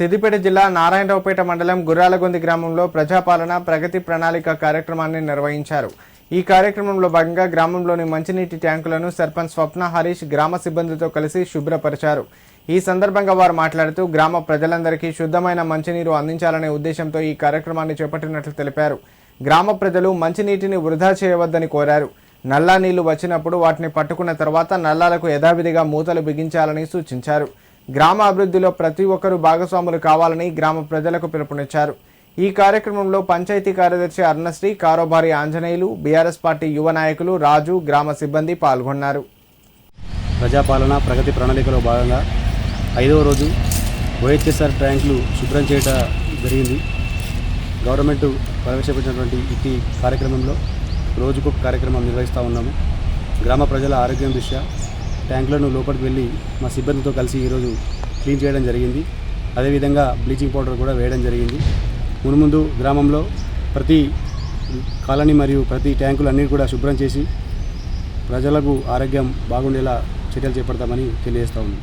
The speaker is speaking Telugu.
సిద్దిపేట జిల్లా నారాయణరావుపేట మండలం గుర్రాలగొంది గ్రామంలో ప్రజాపాలన ప్రగతి ప్రణాళిక కార్యక్రమాన్ని నిర్వహించారు. ఈ కార్యక్రమంలో భాగంగా గ్రామంలోని మంచినీటి ట్యాంకులను సర్పంచ్ స్వప్న హరీష్ గ్రామ సిబ్బందితో కలిసి శుభ్రపరిచారు. ఈ సందర్భంగా వారు మాట్లాడుతూ గ్రామ ప్రజలందరికీ శుద్ధమైన మంచినీరు అందించాలనే ఉద్దేశంతో ఈ కార్యక్రమాన్ని చేపట్టినట్లు తెలిపారు. గ్రామ ప్రజలు మంచినీటిని వృధా చేయవద్దని కోరారు. నల్లా నీళ్లు వచ్చినప్పుడు వాటిని పట్టుకున్న తర్వాత నల్లాలకు యథావిధిగా మూతలు బిగించాలని సూచించారు. గ్రామ అభివృద్ధిలో ప్రతి ఒక్కరూ భాగస్వాములు కావాలని గ్రామ ప్రజలకు పిలుపునిచ్చారు. ఈ కార్యక్రమంలో పంచాయతీ కార్యదర్శి అర్ణశ్రీ, కారోబారి ఆంజనేయులు, బీఆర్ఎస్ పార్టీ యువ నాయకులు రాజు, గ్రామ సిబ్బంది పాల్గొన్నారు. ప్రజాపాలన ప్రగతి ప్రణాళికలో భాగంగా 5వ రోజు OHSR ట్యాంకులు శుభ్రం చేయడం జరిగింది. గవర్నమెంట్ ప్రవేశపెట్టినటువంటి ఈ కార్యక్రమంలో రోజుకొక కార్యక్రమం నిర్వహిస్తూ ఉన్నాము. గ్రామ ప్రజల ఆరోగ్యం దృష్ట్యా ట్యాంకులను లోపలికి వెళ్ళి మా సిబ్బందితో కలిసి ఈరోజు క్లీన్ చేయడం జరిగింది. అదేవిధంగా బ్లీచింగ్ పౌడర్ కూడా వేయడం జరిగింది. మున్ముందు గ్రామంలో ప్రతి కాలనీ మరియు ప్రతి ట్యాంకులు అన్నీ కూడా శుభ్రం చేసి ప్రజలకు ఆరోగ్యం బాగుండేలా చర్యలు చేపడతామని తెలియజేస్తా ఉన్నాం.